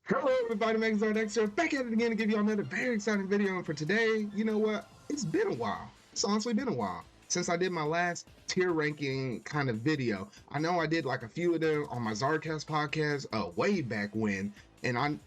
Hello everybody, Megazord X here, back at it again to give you another very exciting video. And for today, you know what? It's been a while. It's honestly been a while since I did my last tier ranking kind of video. I know I did like a few of them on my Zardcast podcast way back when. And I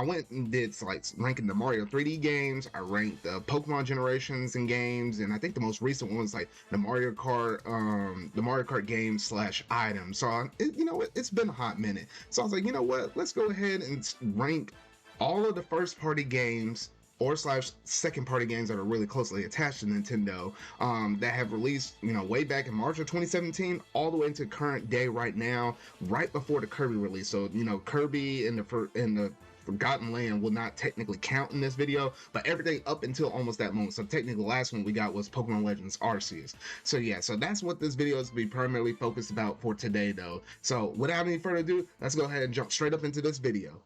went and did like ranking the Mario 3D games. I ranked the Pokemon generations and games, and I think the most recent one was like the Mario Kart games slash items. So it's been a hot minute. So I was like, you know what? Let's go ahead and rank all of the first party games or slash second party games that are really closely attached to Nintendo that have released, way back in March of 2017 all the way into current day right now, right before the Kirby release. So, Kirby in the Forgotten Land will not technically count in this video, but everything up until almost that moment. So technically the last one we got was Pokemon Legends Arceus. So yeah, so that's what this video is to be primarily focused about for today though. So without any further ado, let's go ahead and jump straight up into this video.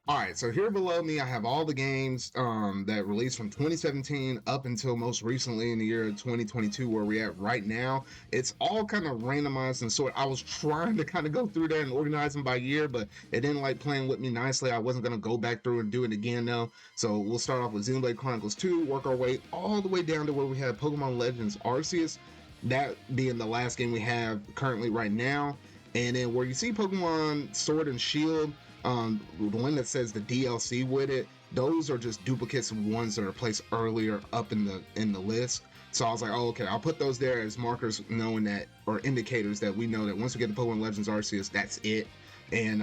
Alright, so here below me I have all the games that released from 2017 up until most recently in the year of 2022 where we're at right now. It's all kind of randomized and sort. I was trying to kind of go through there and organize them by year, but it didn't like playing with me nicely. I wasn't going to go back through and do it again though. So we'll start off with Xenoblade Chronicles 2, work our way all the way down to where we have Pokemon Legends Arceus, that being the last game we have currently right now. And then where you see Pokemon Sword and Shield, the one that says the DLC with it, those are just duplicates of ones that are placed earlier up in the list. So I was like, oh, okay, I'll put those there as markers, knowing that, or indicators that we know that once we get the Pokemon Legends Arceus, that's it. And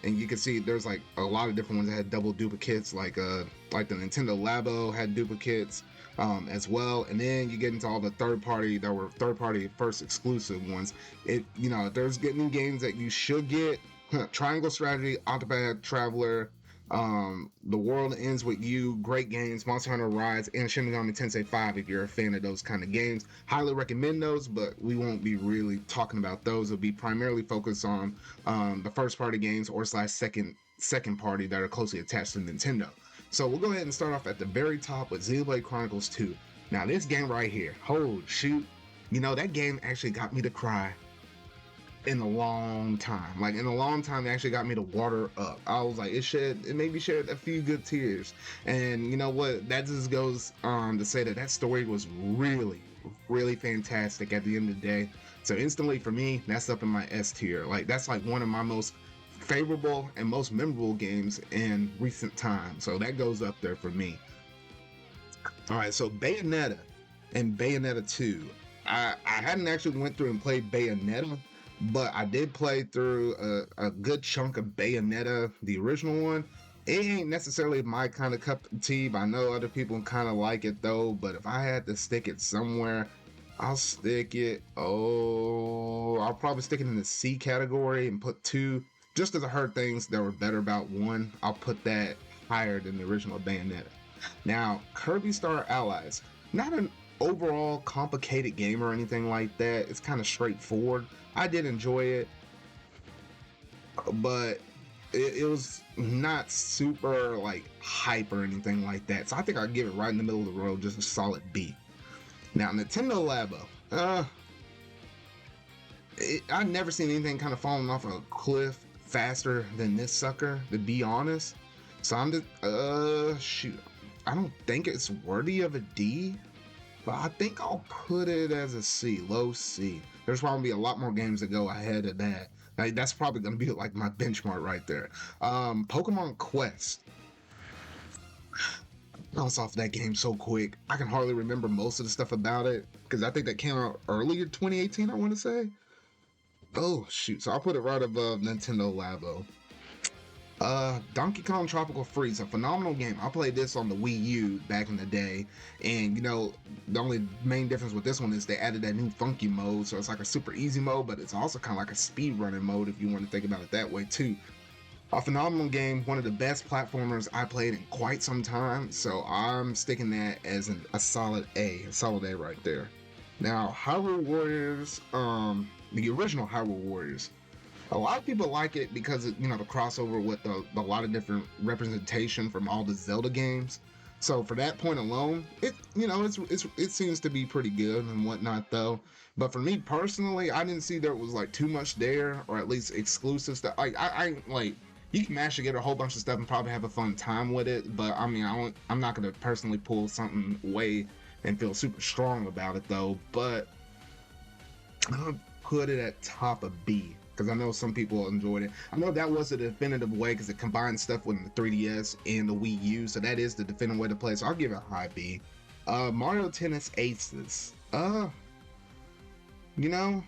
you can see there's like a lot of different ones that had double duplicates, like the Nintendo Labo had duplicates as well. And then you get into all the third party first exclusive ones. There's getting games that you should get. Triangle Strategy, Octopath Traveler, The World Ends With You, great games, Monster Hunter Rise, and Shin Megami Tensei 5 if you're a fan of those kind of games. Highly recommend those, but we won't be really talking about those. It'll be primarily focused on the first party games or slash second party that are closely attached to Nintendo. So we'll go ahead and start off at the very top with Xenoblade Chronicles 2. Now this game right here, holy shoot, that game actually got me to cry in a long time. Like in a long time, it actually got me to water up. I was like, it made me shed a few good tears. And you know what? That just goes to say that story was really, really fantastic at the end of the day. So instantly for me, that's up in my S tier. Like that's like one of my most favorable and most memorable games in recent times. So that goes up there for me. All right, so Bayonetta and Bayonetta 2. I hadn't actually went through and played Bayonetta, but I did play through a good chunk of Bayonetta, the original one. It ain't necessarily my kind of cup of tea, but I know other people kind of like it though. But if I had to stick it somewhere, I'll probably stick it in the C category and put 2, just because I heard things that were better about 1. I'll put that higher than the original Bayonetta. Now, Kirby Star Allies, not an overall complicated game or anything like that. It's kind of straightforward. I did enjoy it, but it was not super like hype or anything like that. So I think I'd give it right in the middle of the road, just a solid B. Now Nintendo Labo, I've never seen anything kind of falling off a cliff faster than this sucker, to be honest. So I'm just shoot, I don't think it's worthy of a D, but I think I'll put it as a C, low C. There's probably be a lot more games that go ahead of that. Like, that's probably gonna be like my benchmark right there. Pokemon Quest. I was off that game so quick. I can hardly remember most of the stuff about it because I think that came out earlier 2018, I want to say. Oh shoot, so I'll put it right above Nintendo Labo. Donkey Kong Tropical Freeze, a phenomenal game. I played this on the Wii U back in the day, and the only main difference with this one is they added that new funky mode, so it's like a super easy mode, but it's also kind of like a speed running mode if you want to think about it that way too. A phenomenal game, one of the best platformers I played in quite some time, so I'm sticking that as a solid A right there. Now, Hyrule Warriors, the original Hyrule Warriors. A lot of people like it because the crossover with a lot of different representation from all the Zelda games. So for that point alone, it seems to be pretty good and whatnot though. But for me personally, I didn't see there was like too much there, or at least exclusive stuff. Like I like you can mash together a whole bunch of stuff and probably have a fun time with it. But I mean, I'm not gonna personally pull something away and feel super strong about it though. But I'm gonna put it at top of B because I know some people enjoyed it. I know that was a definitive way because it combined stuff with the 3DS and the Wii U, so that is the definitive way to play. So I'll give it a high B. Mario Tennis Aces. You know,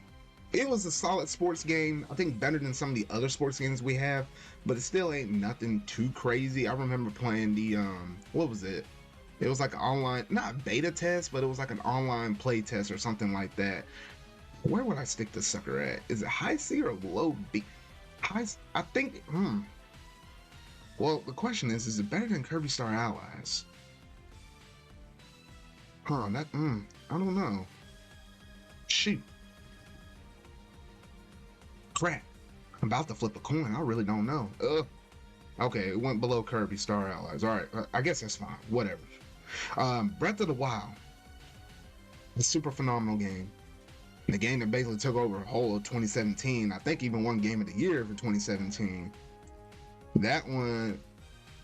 it was a solid sports game. I think better than some of the other sports games we have, but it still ain't nothing too crazy. I remember playing the what was it? It was like an online, not beta test, but it was like an online play test or something like that. Where would I stick this sucker at? Is it high C or low B? I think, well, the question is it better than Kirby Star Allies? I don't know. Shoot. Crap. I'm about to flip a coin. I really don't know. Okay, it went below Kirby Star Allies. All right, I guess that's fine. Whatever. Breath of the Wild. A super phenomenal game. The game that basically took over the whole of 2017. I think even won Game of the Year for 2017. That one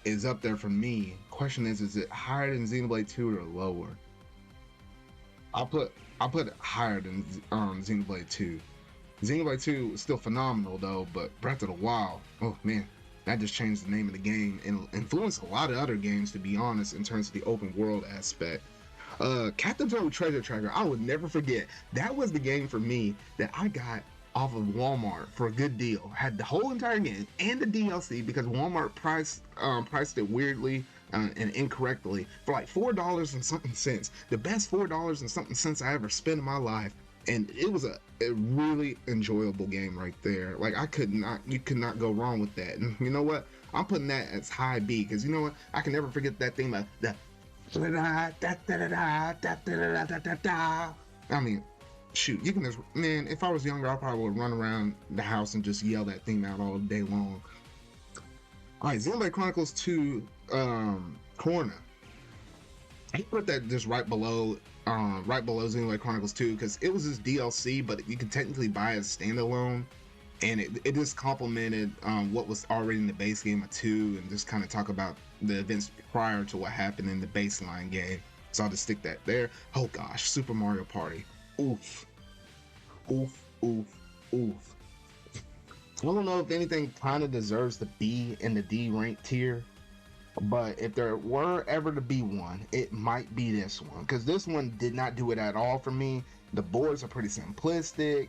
is up there for me. Question is it higher than Xenoblade 2 or lower? I'll put it higher than Xenoblade 2. Xenoblade 2 is still phenomenal though, but Breath of the Wild, oh man, that just changed the name of the game and influenced a lot of other games, to be honest, in terms of the open world aspect. Captain Toad Treasure Tracker, I would never forget. That was the game for me that I got off of Walmart for a good deal. Had the whole entire game and the DLC because Walmart priced it weirdly and incorrectly for like $4 and something cents. The best $4 and something cents I ever spent in my life. And it was a really enjoyable game right there. Like you could not go wrong with that. And you know what? I'm putting that as high B because you know what? I can never forget that thing about the I mean, shoot, you can just, man, if I was younger, I probably would run around the house and just yell that thing out all day long. All right, Xenoblade Chronicles 2 Corner. I put that just right below Xenoblade Chronicles 2 because it was this DLC, but you can technically buy it as standalone. And it just complemented what was already in the base game of 2 and just kind of talk about the events prior to what happened in the baseline game. So I'll just stick that there. Oh gosh, Super Mario Party. Oof. Oof, oof, oof. I don't know if anything kind of deserves the B in the D rank tier, but if there were ever to be one, it might be this one. Because this one did not do it at all for me. The boards are pretty simplistic.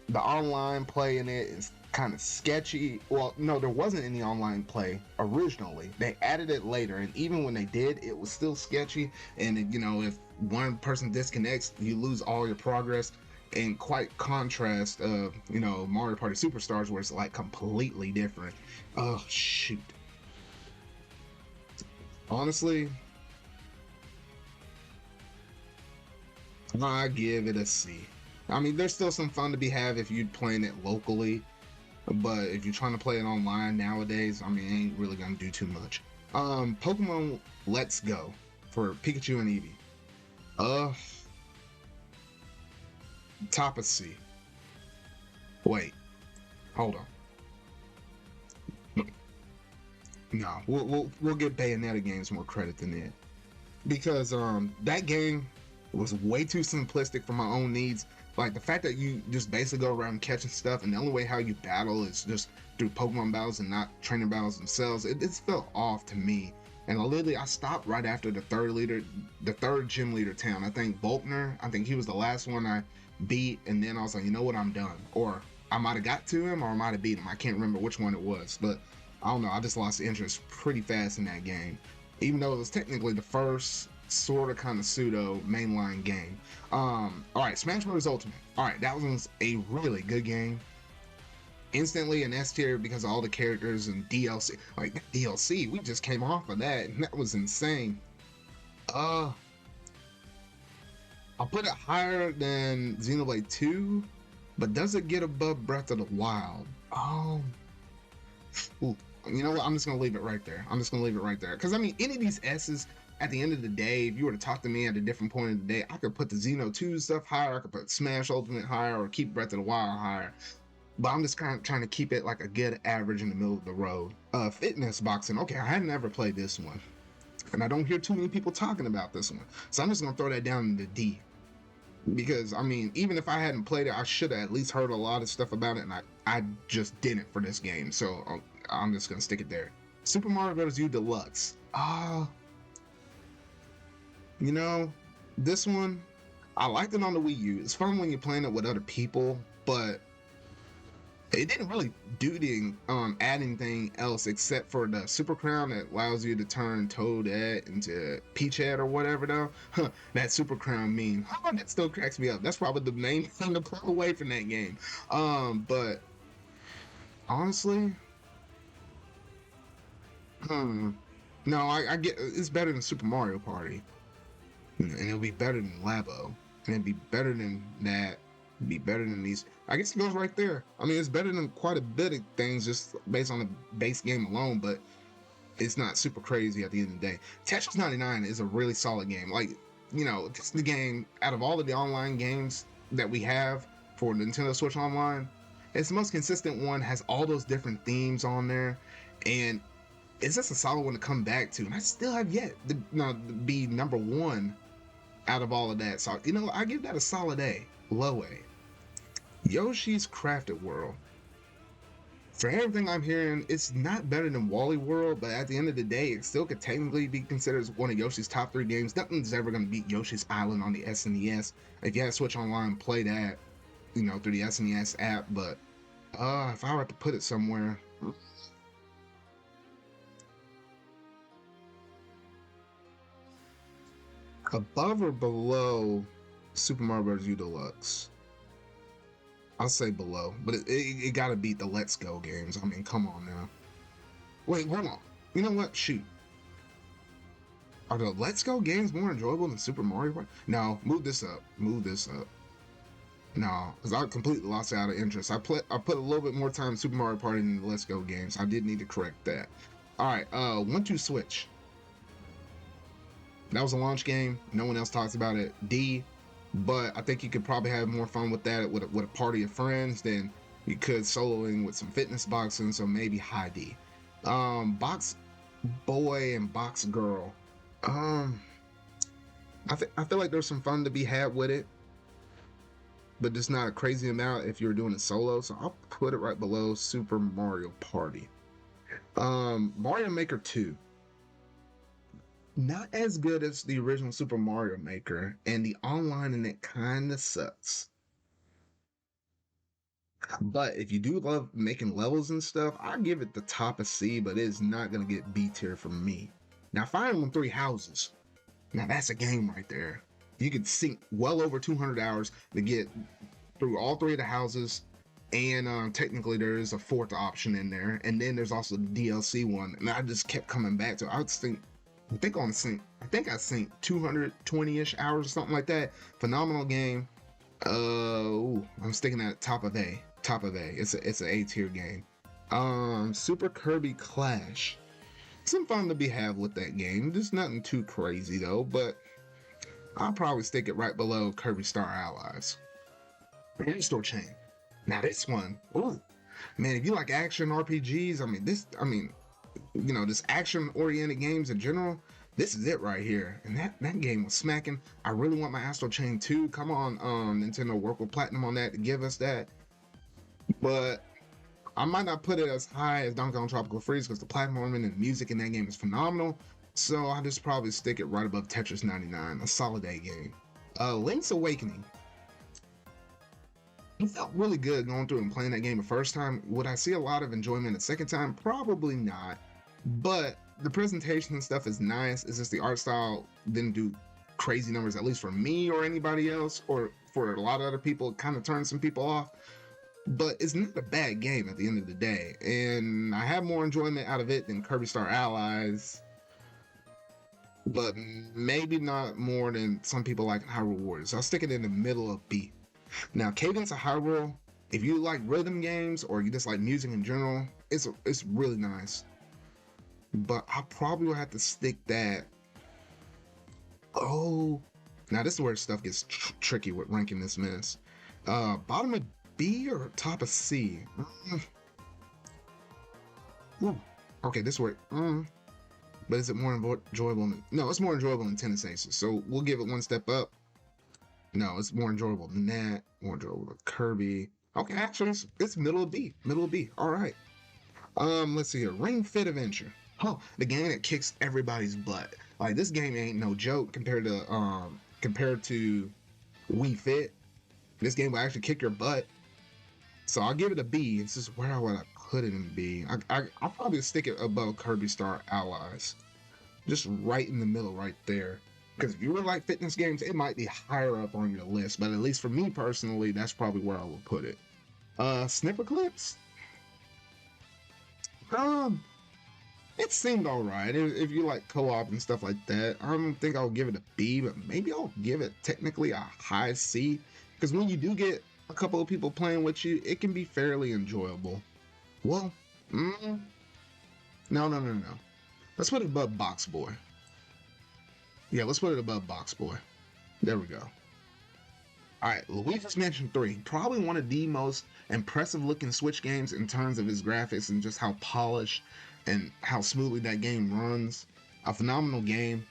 The online play in it is kind of sketchy. Well, no, there wasn't any online play originally. They added it later, and even when they did, it was still sketchy. And you know, if one person disconnects, you lose all your progress. In quite contrast of, you know, Mario Party Superstars, where it's like completely different. Oh shoot. Honestly, I give it a C. I mean, there's still some fun to be had if you're playing it locally, but if you're trying to play it online nowadays, I mean, it ain't really gonna do too much. Pokemon Let's Go for Pikachu and Eevee. Top of C. Wait, hold on. No, we'll give Bayonetta games more credit than that because that game was way too simplistic for my own needs. Like the fact that you just basically go around catching stuff, and the only way how you battle is just through Pokemon battles and not training battles themselves. It felt off to me, and I stopped right after the third gym leader town. I think Volkner. I think he was the last one I beat, and then I was like, you know what, I'm done. Or I might have got to him, or I might have beat him. I can't remember which one it was, but I don't know. I just lost interest pretty fast in that game, even though it was technically the first sort of kind of pseudo mainline game. All right, Smash Bros. Ultimate. All right, that was a really good game. Instantly an S tier because of all the characters and DLC. Like DLC, we just came off of that, and that was insane. I'll put it higher than Xenoblade 2, but does it get above Breath of the Wild? Ooh. You know what? I'm just gonna leave it right there. I'm just gonna leave it right there. Because I mean, any of these S's, at the end of the day, if you were to talk to me at a different point of the day, I could put the Xeno 2 stuff higher. I could put Smash Ultimate higher, or keep Breath of the Wild higher. But I'm just kind of trying to keep it like a good average in the middle of the road. Fitness boxing. Okay, I had never played this one, and I don't hear too many people talking about this one. So I'm just gonna throw that down in the D. Because I mean, even if I hadn't played it, I should have at least heard a lot of stuff about it, and I just didn't for this game. So I'm just gonna stick it there. Super Mario Bros. U Deluxe. You know, this one, I liked it on the Wii U. It's fun when you're playing it with other people, but it didn't really do the add anything else except for the Super Crown that allows you to turn Toadette into Peachhead or whatever though. That Super Crown meme. That still cracks me up. That's probably the main thing to pull away from that game. But honestly, no, I get it's better than Super Mario Party. And it'll be better than Labo. And it'd be better than that. It'd be better than these. I guess it goes right there. I mean, it's better than quite a bit of things just based on the base game alone, but it's not super crazy at the end of the day. Tetris 99 is a really solid game. Like, you know, this is the game, out of all of the online games that we have for Nintendo Switch Online, it's the most consistent one, has all those different themes on there, and it's just a solid one to come back to. And I still have yet to be number one out of all of that. So, you know, I give that a solid A, low A. Yoshi's Crafted World. For everything I'm hearing, it's not better than Wally World, but at the end of the day, it still could technically be considered as one of Yoshi's top 3 games. Nothing's ever going to beat Yoshi's Island on the SNES. If you had Switch Online, play that, you know, through the SNES app. But if I were to put it somewhere, above or below Super Mario Bros. U Deluxe? I'll say below, but it gotta beat the Let's Go games. I mean, come on now. Wait, hold on. You know what? Shoot. Are the Let's Go games more enjoyable than Super Mario Bros.? No, move this up. Move this up. No, because I completely lost out of interest. I put a little bit more time in Super Mario Party than the Let's Go games. I did need to correct that. Alright, 1-2 Switch. That was a launch game. No one else talks about it. D. But I think you could probably have more fun with that with a party of friends than you could soloing with some fitness boxing, so maybe high D. Box Boy and Box Girl. I feel like there's some fun to be had with it, but just not a crazy amount if you're doing it solo, so I'll put it right below Super Mario Party. Mario Maker 2. Not as good as the original Super Mario Maker, and the online in it kind of sucks. But if you do love making levels and stuff, I give it the top of C, but it is not going to get B tier from me. Now, Fire Emblem 3 Houses. Now, that's a game right there. You could sink well over 200 hours to get through all 3 of the houses, and technically there is a 4th option in there, and then there's also the DLC one, and I just kept coming back to it. I think I synced 220-ish hours or something like that. Phenomenal game. I'm sticking at top of A. It's an A tier game. Super Kirby Clash. Some fun to be had with that game. Just nothing too crazy though, but I'll probably stick it right below Kirby Star Allies. Restore Chain. Now this one, ooh, man, if you like action RPGs, you know, just action-oriented games in general, this is it right here. And that game was smacking. I really want my Astral Chain 2. Come on, Nintendo, work with Platinum on that to give us that. But I might not put it as high as Donkey Kong Tropical Freeze because the platforming and the music in that game is phenomenal. So I'll just probably stick it right above Tetris 99, a solid A game. Link's Awakening. It felt really good going through and playing that game the first time. Would I see a lot of enjoyment the second time? Probably not. But the presentation and stuff is nice. It's just the art style didn't do crazy numbers, at least for me or anybody else, or for a lot of other people. It kind of turned some people off. But it's not a bad game at the end of the day. And I have more enjoyment out of it than Kirby Star Allies. But maybe not more than some people like Hyrule Warriors. I'll stick it in the middle of B. Now, Cadence of Hyrule, if you like rhythm games or you just like music in general, it's really nice. but I probably will have to stick that. Oh, now this is where stuff gets tricky with ranking this mess. Bottom of B or top of C? Ooh. Okay, this word. But is it more enjoyable than? No, it's more enjoyable than Tennis Aces. So we'll give it one step up. No, it's more enjoyable than that. More enjoyable than Kirby. Okay, actually, it's middle of B. Middle of B. All right. Let's see here. Ring Fit Adventure. Oh, the game that kicks everybody's butt. Like this game ain't no joke compared to Wii Fit. This game will actually kick your butt. So I'll give it a B. It's just where would I put it in B? I'll probably stick it above Kirby Star Allies. Just right in the middle right there. Because if you really like fitness games, it might be higher up on your list. But at least for me personally, that's probably where I would put it. Snipper Clips? It seemed alright. If you like co-op and stuff like that, I don't think I'll give it a B, but maybe I'll give it technically a high C. Because when you do get a couple of people playing with you, it can be fairly enjoyable. Well, no. Let's put it above Box Boy. Yeah, let's put it above Box Boy. There we go. Alright, Luigi's Mansion 3. Probably one of the most impressive looking Switch games in terms of its graphics and just how polished and how smoothly that game runs. A phenomenal game.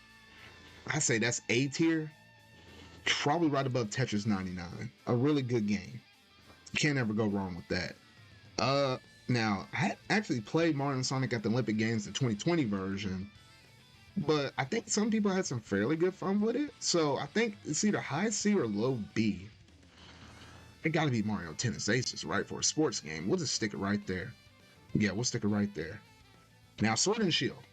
I say that's A tier. Probably right above Tetris 99. A really good game. You can't ever go wrong with that. Now, I actually played Mario & Sonic at the Olympic Games, the 2020 version. But I think some people had some fairly good fun with it. So I think it's either high C or low B. It gotta be Mario Tennis Aces, right? For a sports game. We'll just stick it right there. Yeah, we'll stick it right there. Now, Sword and Shield.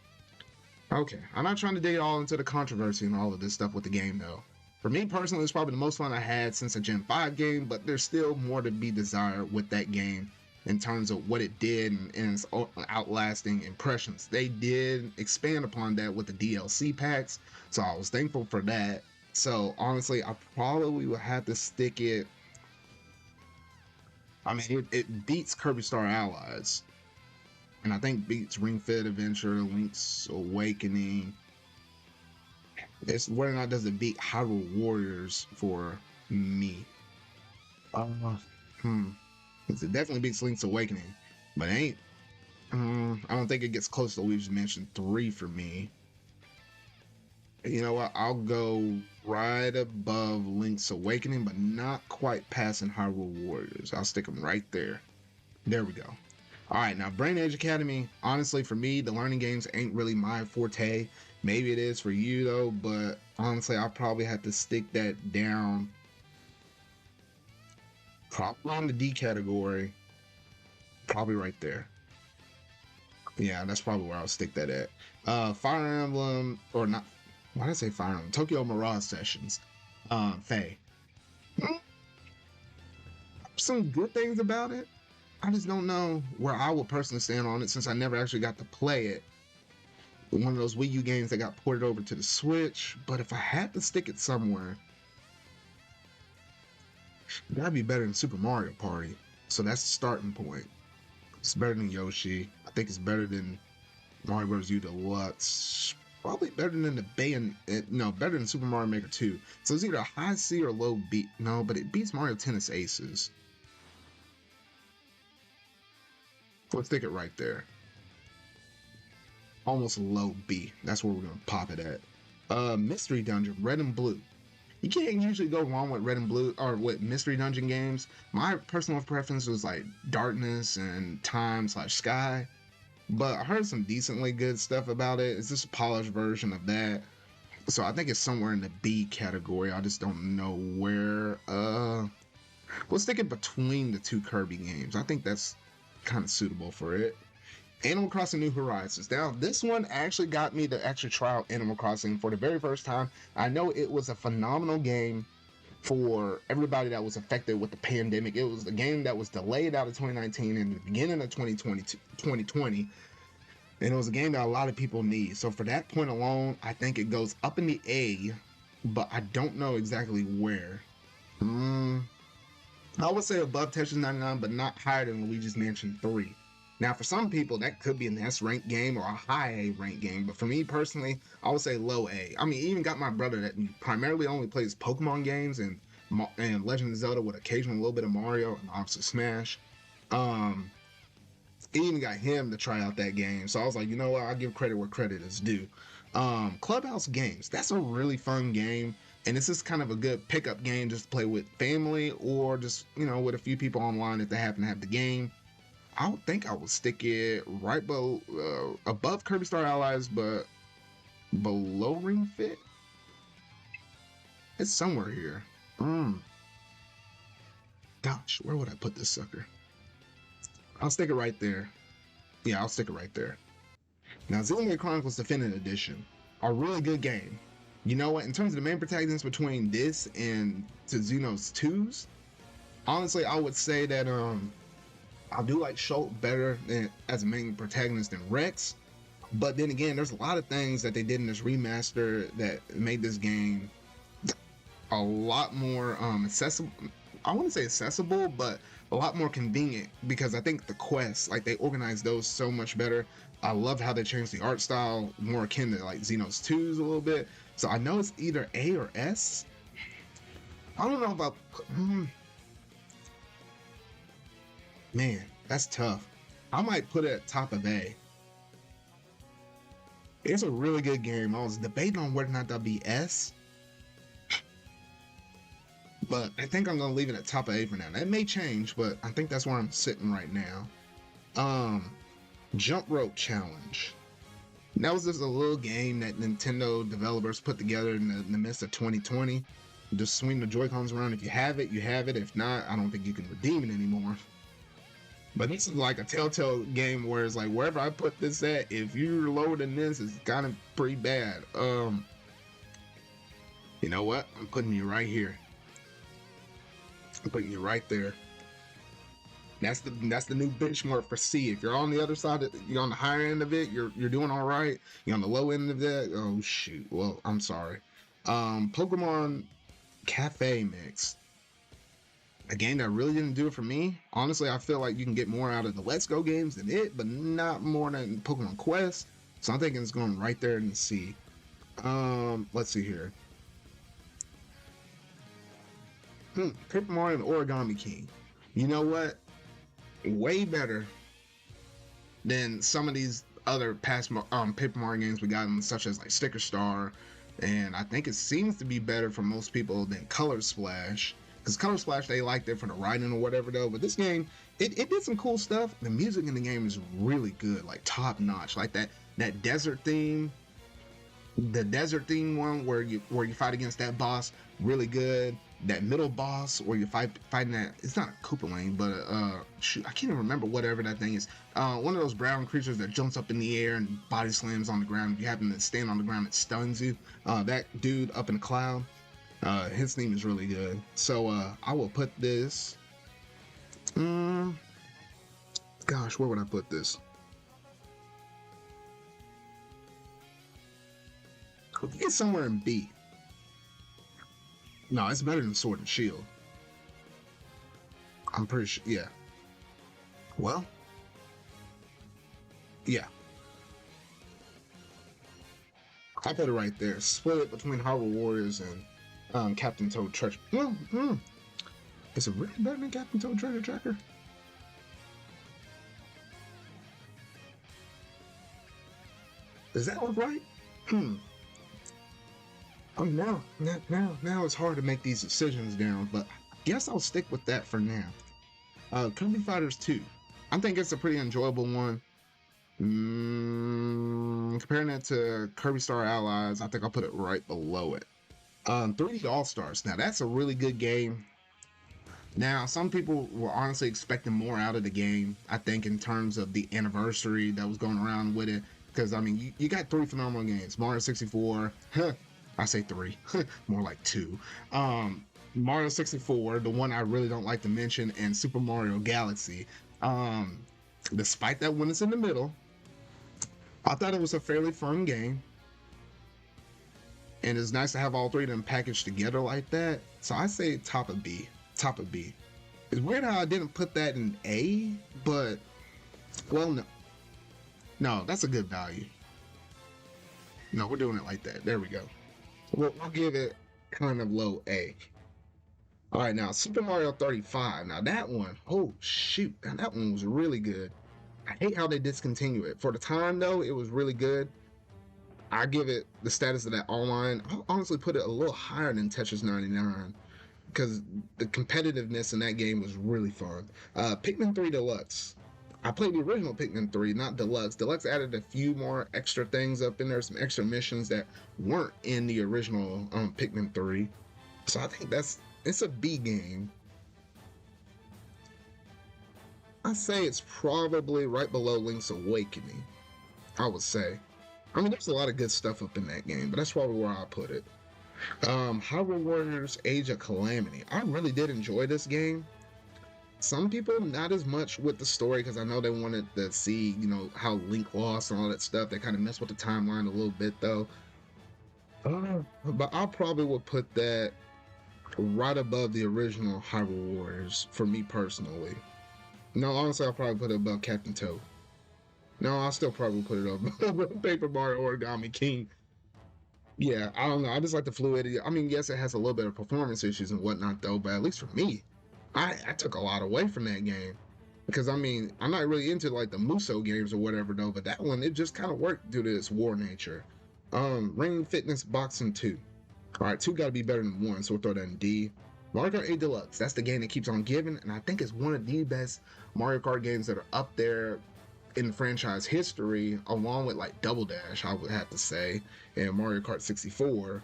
Okay, I'm not trying to dig all into the controversy and all of this stuff with the game, though. For me personally, it's probably the most fun I had since a Gen 5 game, but there's still more to be desired with that game in terms of what it did and its outlasting impressions. They did expand upon that with the DLC packs, so I was thankful for that. So honestly, I probably would have to stick it. I mean, it beats Kirby Star Allies, and I think beats Ring Fit Adventure, Link's Awakening. It's whether or not does it beat Hyrule Warriors for me. It definitely beats Link's Awakening, but I don't think it gets close to Luigi's Mansion 3 for me. You know what? I'll go right above Link's Awakening, but not quite passing Hyrule Warriors. I'll stick them right there. There we go. All right, now Brainage Academy. Honestly, for me, the learning games ain't really my forte. Maybe it is for you though, but honestly, I'll probably have to stick that down. Probably on the D category. Probably right there. Yeah, that's probably where I'll stick that at. Fire Emblem, or not. Why did I say Fire Emblem? Tokyo Mirage Sessions. Faye. Some good things about it. I just don't know where I would personally stand on it since I never actually got to play it. One of those Wii U games that got ported over to the Switch. But if I had to stick it somewhere, that'd be better than Super Mario Party. So that's the starting point. It's better than Yoshi. I think it's better than Mario Bros. U Deluxe. Probably better than better than Super Mario Maker 2. So it's either a high C or low B. No, but it beats Mario Tennis Aces. Let's stick it right there. Almost low B. That's where we're gonna pop it at. Mystery Dungeon, Red and Blue. You can't usually go wrong with Red and Blue or with Mystery Dungeon games. My personal preference was like Darkness and Time/Sky, but I heard some decently good stuff about it. It's just a polished version of that, so I think it's somewhere in the B category. I just don't know where. We'll stick it between the two Kirby games. I think that's kind of suitable for it. Animal Crossing New Horizons. Now, this one actually got me to actually try out Animal Crossing for the very first time. I know it was a phenomenal game for everybody that was affected with the pandemic. It was a game that was delayed out of 2019 and the beginning of 2020. And it was a game that a lot of people need. So for that point alone, I think it goes up in the A, but I don't know exactly where. I would say above Tetris 99, but not higher than Luigi's Mansion 3. Now, for some people, that could be an S rank game or a high A rank game, but for me personally, I would say low A. I mean, even got my brother that primarily only plays Pokemon games and Legend of Zelda with occasional little bit of Mario and obviously Smash. Um, even got him to try out that game, so I was like, you know what, I'll give credit where credit is due. Clubhouse Games, that's a really fun game, and this is kind of a good pickup game just to play with family or just, you know, with a few people online if they happen to have the game. I would think I would stick it right above Kirby Star Allies, but below Ring Fit. It's somewhere here. Gosh, where would I put this sucker? I'll stick it right there. Yeah, I'll stick it right there. Now, Zillion Chronicles Definitive Edition, a really good game. You know what? In terms of the main protagonists between this and Tsuno's 2s, honestly, I would say that I do like Schultz better than as a main protagonist than Rex. But then again, there's a lot of things that they did in this remaster that made this game a lot more accessible. I wouldn't say accessible, but a lot more convenient, because I think the quests, like, they organized those so much better. I love how they changed the art style, more akin to like Xenos 2's a little bit. So I know it's either A or S. I don't know about man, that's tough. I might put it at top of A. It's a really good game. I was debating on whether or not that'd be S, but I think I'm gonna leave it at top of A for now. That may change, but I think that's where I'm sitting right now. Jump Rope Challenge. That was just a little game that Nintendo developers put together in the midst of 2020. Just swing the Joy-Cons around. If you have it, you have it. If not, I don't think you can redeem it anymore. But this is like a Telltale game where it's like, wherever I put this at, if you're lower than this, it's kind of pretty bad. You know what? I'm putting you right here. I'm putting you right there. That's the new benchmark for C. If you're on the other side, you're on the higher end of it, you're doing all right. You're on the low end of that, oh shoot. Well, I'm sorry. Pokemon Cafe Mix. A game that really didn't do it for me. Honestly, I feel like you can get more out of the Let's Go games than it, but not more than Pokemon Quest. So I'm thinking it's going right there in the C. Let's see here. Paper Mario and Origami King. You know what? Way better than some of these other past Paper Mario games we got, such as like Sticker Star, and I think it seems to be better for most people than Color Splash, because Color Splash, they liked it for the writing or whatever though, but this game, it did some cool stuff. The music in the game is really good, like top notch, like that desert theme, the desert theme one where you fight against that boss, really good. That middle boss where you're fighting that, it's not a Koopa Lane, but shoot, I can't even remember whatever that thing is. One of those brown creatures that jumps up in the air and body slams on the ground. If you happen to stand on the ground, it stuns you. That dude up in the cloud, his theme is really good. So I will put this. Gosh, where would I put this? It's somewhere in B. No, it's better than Sword and Shield. I'm pretty sure, yeah. Well, yeah. I put it right there. Split it between Hyrule Warriors and Captain Toad Treasure. Is it really better than Captain Toad Treasure Tracker? Does that look right? Oh, now it's hard to make these decisions down, but I guess I'll stick with that for now. Kermit Fighters 2. I think it's a pretty enjoyable one. Comparing it to Kirby Star Allies, I think I'll put it right below it. 3D All-Stars. Now, that's a really good game. Now, some people were honestly expecting more out of the game, I think, in terms of the anniversary that was going around with it. Because, I mean, you got 3 phenomenal games. Mario 64, I say 3, more like 2. Mario 64, the one I really don't like to mention, and Super Mario Galaxy. Despite that one is in the middle, I thought it was a fairly fun game. And it's nice to have all 3 of them packaged together like that. So I say top of B. Top of B. It's weird how I didn't put that in A, but Well, no. No, that's a good value. No, we're doing it like that. There we go. We'll give it kind of low A. All right, now Super Mario 35. Now that one, oh shoot, now that one was really good. I hate how they discontinue it. For the time though, it was really good. I give it the status of that online. I'll honestly put it a little higher than Tetris 99 because the competitiveness in that game was really fun. Pikmin 3 Deluxe. I played the original Pikmin 3, not Deluxe. Deluxe added a few more extra things up in there, some extra missions that weren't in the original Pikmin 3. So I think it's a B game. I say it's probably right below Link's Awakening. I would say. I mean, there's a lot of good stuff up in that game, but that's probably where I put it. Hyrule Warriors Age of Calamity. I really did enjoy this game. Some people not as much with the story because I know they wanted to see, you know, how Link lost and all that stuff. They kind of messed with the timeline a little bit though. But I probably would put that right above the original Hyrule Warriors for me personally. No, honestly, I'll probably put it above Captain Toad. No, I'll still probably put it up Paper Mario Origami King. Yeah, I don't know. I just like the fluidity. I mean, yes, it has a little bit of performance issues and whatnot, though, but at least for me, I took a lot away from that game. Because, I mean, I'm not really into, like, the Muso games or whatever, though, but that one, it just kind of worked due to its war nature. Ring Fitness Boxing 2. All right, 2 got to be better than 1, so we'll throw that in D. Mario Kart 8 Deluxe. That's the game that keeps on giving, and I think it's one of the best Mario Kart games that are up there in franchise history, along with like Double Dash, I would have to say, and Mario Kart 64.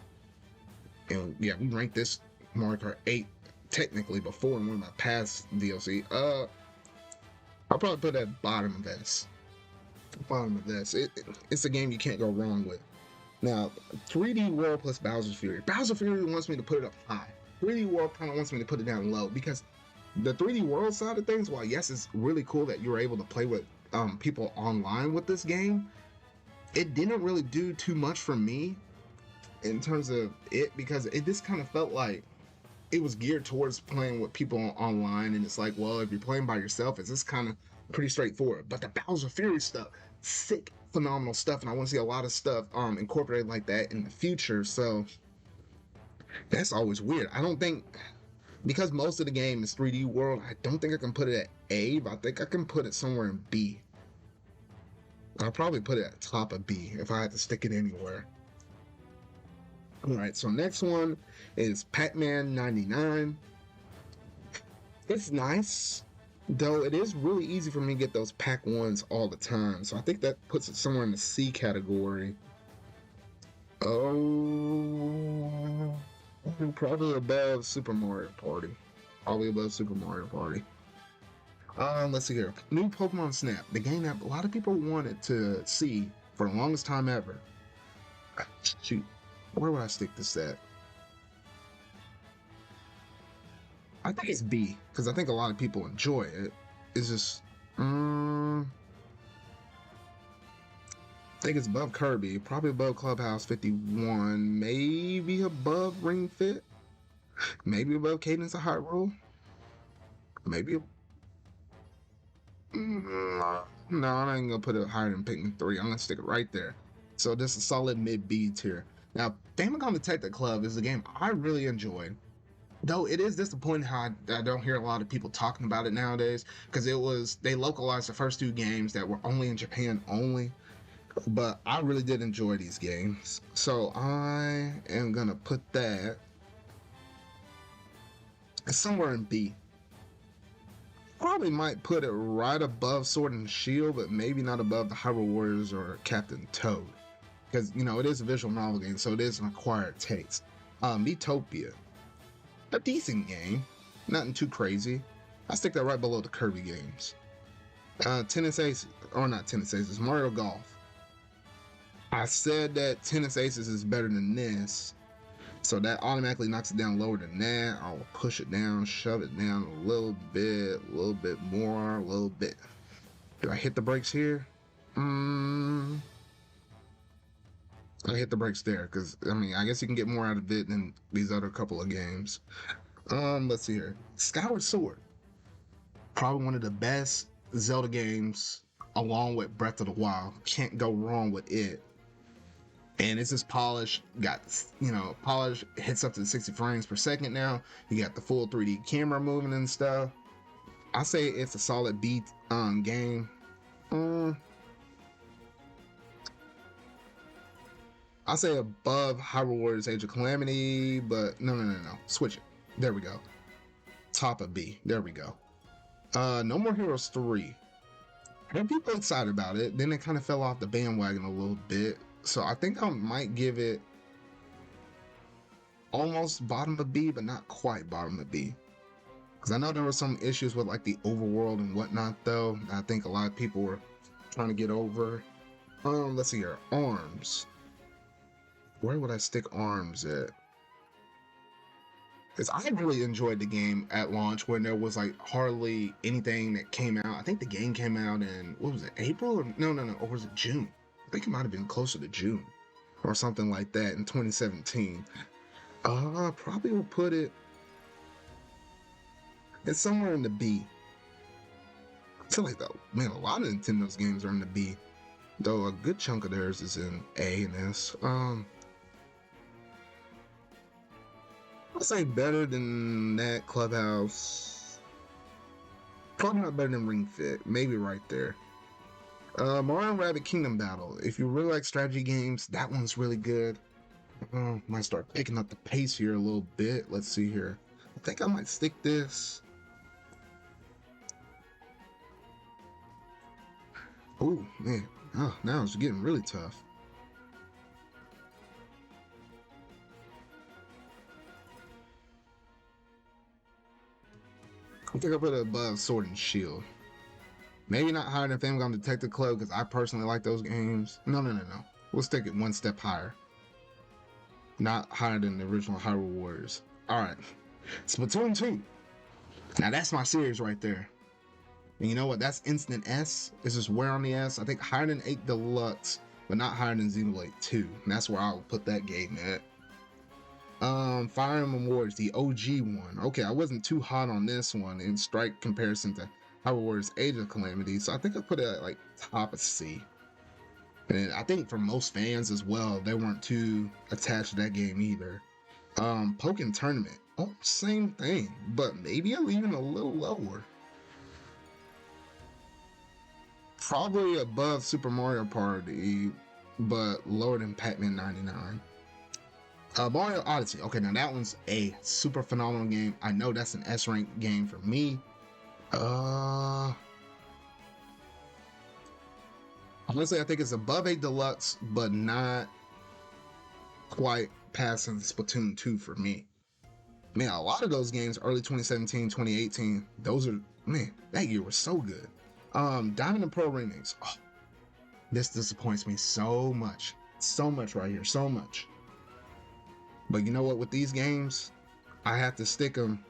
And yeah, we ranked this Mario Kart 8 technically before in one of my past DLC. I'll probably put it at bottom of S. Bottom of S. It's a game you can't go wrong with. Now, 3D World plus Bowser's Fury. Bowser's Fury wants me to put it up high. 3D World kind of wants me to put it down low because the 3D World side of things, while yes, it's really cool that you're able to play with people online with this game, it didn't really do too much for me in terms of it because it just kind of felt like it was geared towards playing with people online, and it's like, well, if you're playing by yourself, it's just kind of pretty straightforward. But the Bowser Fury stuff, sick, phenomenal stuff, and I want to see a lot of stuff incorporated like that in the future. So that's always weird. I don't think, because most of the game is 3D World, I don't think I can put it at A, but I think I can put it somewhere in B. I'll probably put it at top of B if I had to stick it anywhere. Alright, so next one is Pac-Man 99. It's nice, though it is really easy for me to get those Pac-1s all the time, so I think that puts it somewhere in the C category. Oh, probably above Super Mario Party. Probably above Super Mario Party. Let's see here. New Pokemon Snap, the game that a lot of people wanted to see for the longest time ever. Shoot, where would I stick this at? I think it's B, because I think a lot of people enjoy it. It's just, I think it's above Kirby, probably above Clubhouse 51, maybe above Ring Fit, maybe above Cadence of Hyrule, maybe. No, I ain't gonna put it higher than Pikmin 3. I'm gonna stick it right there. So this is a solid mid B tier. Now, Famicom Detective Club is a game I really enjoyed. Though it is disappointing how I don't hear a lot of people talking about it nowadays, because they localized the first 2 games that were only in Japan only. But I really did enjoy these games. So I am gonna put that somewhere in B. Probably might put it right above Sword and Shield, but maybe not above the Hyrule Warriors or Captain Toad. Because, you know, it is a visual novel game, so it is an acquired taste. Miitopia. A decent game. Nothing too crazy. I stick that right below the Kirby games. Tennis Aces, or not Tennis Aces, Mario Golf. I said that Tennis Aces is better than this, so that automatically knocks it down lower than that. I'll push it down, shove it down a little bit more, a little bit. Do I hit the brakes here? I hit the brakes there, because, I mean, I guess you can get more out of it than these other couple of games. Let's see here. Skyward Sword. Probably one of the best Zelda games along with Breath of the Wild. Can't go wrong with it. And it's just polished, got, you know, polish, hits up to 60 frames per second now. You got the full 3D camera moving and stuff. I say it's a solid B game. I say above Hyrule Warriors Age of Calamity, but no. Switch it. There we go. Top of B. There we go. No More Heroes 3. I had people excited about it. Then it kind of fell off the bandwagon a little bit. So I think I might give it almost bottom of B, but not quite bottom of B. Because I know there were some issues with like the overworld and whatnot, though. I think a lot of people were trying to get over. Let's see here. ARMS. Where would I stick ARMS at? Because I really enjoyed the game at launch when there was like hardly anything that came out. I think the game came out in, what was it, April? Or no, or was it June? I think it might have been closer to June or something like that in 2017. Probably will put it, it's somewhere in the B. I feel like, though, man, a lot of Nintendo's games are in the B, though a good chunk of theirs is in A and S. I'll say better than that Clubhouse. Probably not better than Ring Fit. Maybe right there. Mario & Rabbids Kingdom Battle. If you really like strategy games, that one's really good. Might start picking up the pace here a little bit. Let's see here. I think I might stick this. Oh, man. Oh, now it's getting really tough. I think I'll put it above Sword and Shield. Maybe not higher than Famicom Detective Club, because I personally like those games. No. We'll stick it one step higher. Not higher than the original Hyrule Warriors. Alright. Splatoon 2. Now that's my series right there. And you know what? That's instant S. It's just wear on the S. I think higher than 8 Deluxe, but not higher than Xenoblade 2. And that's where I'll put that game at. Fire Emblem Warriors, the OG one. Okay, I wasn't too hot on this one in strike comparison to Hyrule Warriors Age of Calamity, so I think I put it at like top of C. And I think for most fans as well, they weren't too attached to that game either. Pokken Tournament. Oh, same thing, but maybe even a little lower. Probably above Super Mario Party, but lower than Pac-Man 99. Mario Odyssey. Okay, now that one's a super phenomenal game. I know that's an S-rank game for me. Honestly, I think it's above 8 Deluxe, but not quite passing Splatoon 2 for me. Man, a lot of those games, early 2017, 2018, those are, man, that year was so good. Diamond and Pearl Remix. Oh, this disappoints me so much. So much right here, so much. But you know what, with these games, I have to stick them.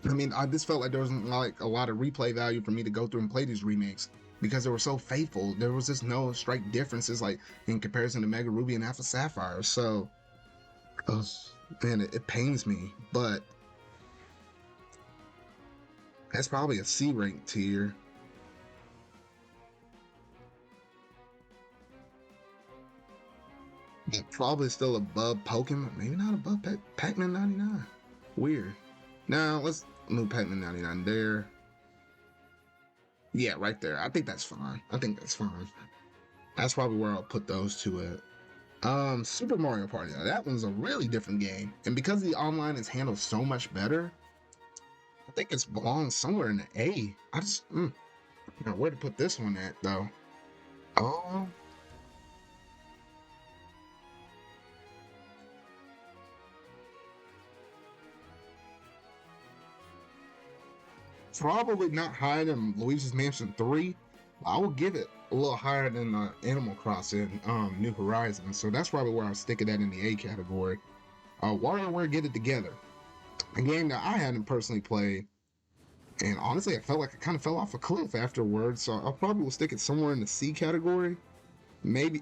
I mean, I just felt like there wasn't like a lot of replay value for me to go through and play these remakes because they were so faithful. There was just no strike differences like in comparison to Mega Ruby and Alpha Sapphire. So, man, it pains me, but that's probably a C rank tier. Probably still above Pokemon, maybe not above Pac-Man 99. Weird. Now let's move Pac-Man 99 there. Yeah, right there. I think that's fine. That's probably where I'll put those two at. Super Mario Party. Now, that one's a really different game, and because the online is handled so much better, I think it's belongs somewhere in the A. I just now where to put this one at though? Probably not higher than Luigi's Mansion 3. I will give it a little higher than Animal Crossing New Horizons. So that's probably where I'll stick it at in the A category. WarioWare Get It Together. A game that I hadn't personally played. And honestly, I felt like I kind of fell off a cliff afterwards. So I probably will stick it somewhere in the C category. Maybe.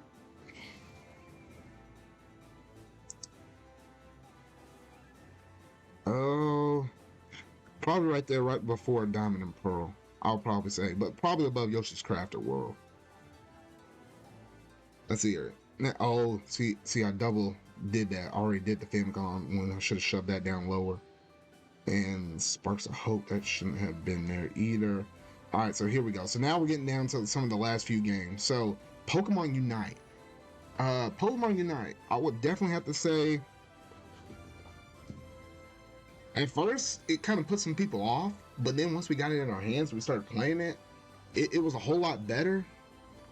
Oh. Probably right there, right before Diamond and Pearl. I'll probably say, but probably above Yoshi's Crafted World. Let's see here. Oh, see, I double did that. I already did the Famicom one. I should have shoved that down lower. And Sparks of Hope, that shouldn't have been there either. All right, so here we go. So now we're getting down to some of the last few games. So Pokemon Unite. Pokemon Unite, I would definitely have to say, at first it kind of put some people off, but then once we got it in our hands, we started playing it. It was a whole lot better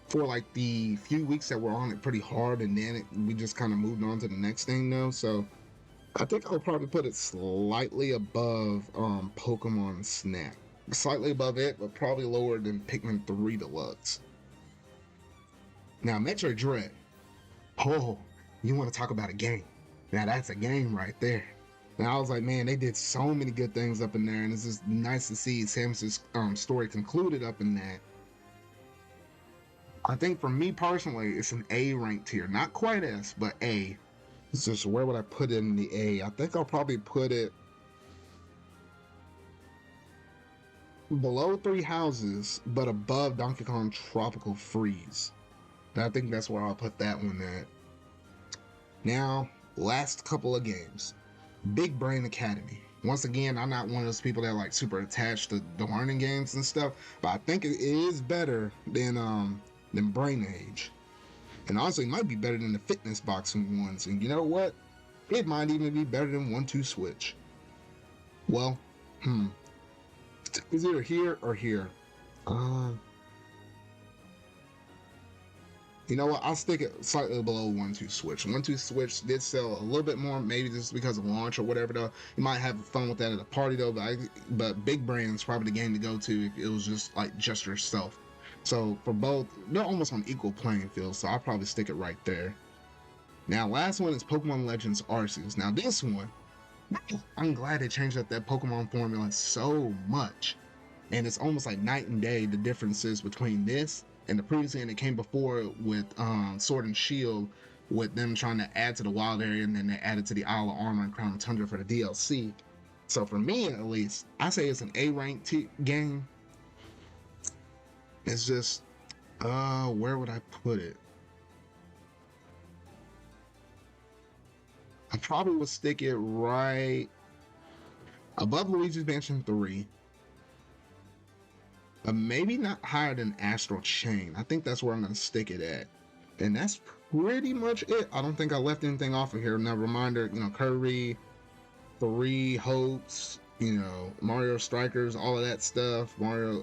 for like the few weeks that we're on it pretty hard, and then we just kind of moved on to the next thing though. So I think I'll probably put it slightly above Pokemon Snap. Slightly above it, but probably lower than Pikmin 3 Deluxe. Now, Metroid Dread. Oh, you want to talk about a game. Now, that's a game right there. And I was like, man, they did so many good things up in there, and it's just nice to see Samus's story concluded up in that. I think for me personally, it's an A ranked tier. Not quite S, but A. It's just, where would I put it in the A? I think I'll probably put it below Three Houses, but above Donkey Kong Tropical Freeze. And I think that's where I'll put that one at. Now, last couple of games. Big Brain Academy. Once again, I'm not one of those people that are like super attached to the learning games and stuff, but I think it is better than Brainage. And honestly, it might be better than the fitness boxing ones. And you know what? It might even be better than 1-2 Switch. Well, it's either here or here. You know what? I'll stick it slightly below 1-2 Switch. 1-2 Switch did sell a little bit more, maybe just because of launch or whatever though. You might have fun with that at a party though, but Big Brain is probably the game to go to if it was just like just yourself. So for both, they're almost on equal playing field, so I'll probably stick it right there. Now, last one is Pokemon Legends Arceus. Now this one, I'm glad they changed up that Pokemon formula so much. And it's almost like night and day, the differences between this and the previous game that came before it with Sword and Shield, with them trying to add to the wild area, and then they added to the Isle of Armor and Crown of Tundra for the DLC. So for me at least, I say it's an A ranked game. It's just, where would I put it? I probably would stick it right above Luigi's Mansion 3. But maybe not higher than Astral Chain. I think that's where I'm going to stick it at. And that's pretty much it. I don't think I left anything off of here. Now, reminder, you know, Kirby, Three Hopes, you know, Mario Strikers, all of that stuff, Mario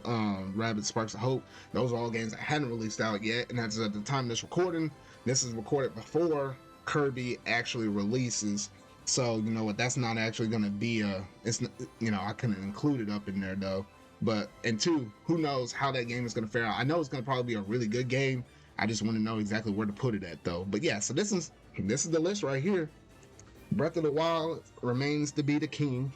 Rabbids Sparks of Hope. Those are all games that hadn't released out yet, and that's at the time of this recording. This is recorded before Kirby actually releases, so you know what, that's not actually going to be it's, you know, I couldn't include it up in there though. But, and two, who knows how that game is going to fare out. I know it's going to probably be a really good game. I just want to know exactly where to put it at though. But yeah, so this is the list right here. Breath of the Wild remains to be the king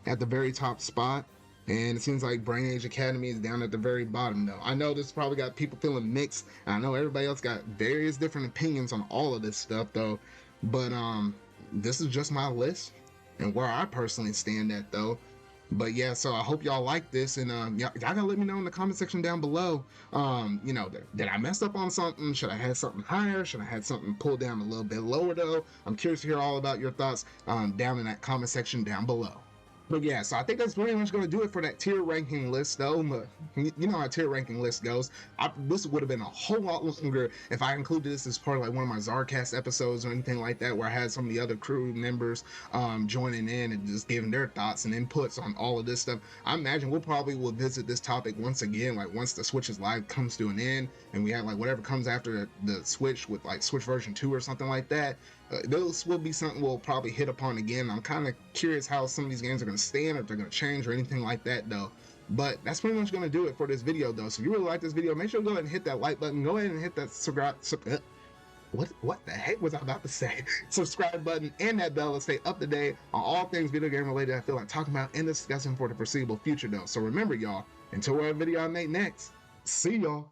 at the very top spot, and it seems like Brainage Academy is down at the very bottom though. I know this probably got people feeling mixed, and I know everybody else got various different opinions on all of this stuff though, but this is just my list and where I personally stand at though. But yeah, so I hope y'all like this, and y'all gotta let me know in the comment section down below, you know, did I mess up on something? Should I have something higher? Should I have something pulled down a little bit lower though? I'm curious to hear all about your thoughts down in that comment section down below. But yeah, so I think that's pretty much going to do it for that tier ranking list though. But you know how tier ranking list goes. This would have been a whole lot longer if I included this as part of like one of my Zarcast episodes or anything like that, where I had some of the other crew members joining in and just giving their thoughts and inputs on all of this stuff. I imagine we'll probably will visit this topic once again, like once the Switch's Live comes to an end and we have like whatever comes after the Switch with like Switch version 2 or something like that. Those will be something we'll probably hit upon again. I'm kind of curious how some of these games are going to stand, or if they're going to change or anything like that though. But that's pretty much going to do it for this video though. So if you really like this video, make sure to go ahead and hit that like button. Go ahead and hit that what the heck was I about to say? Subscribe button and that bell to stay up to date on all things video game related I feel like talking about and discussing for the foreseeable future though. So remember y'all, until whatever video I make next, see y'all.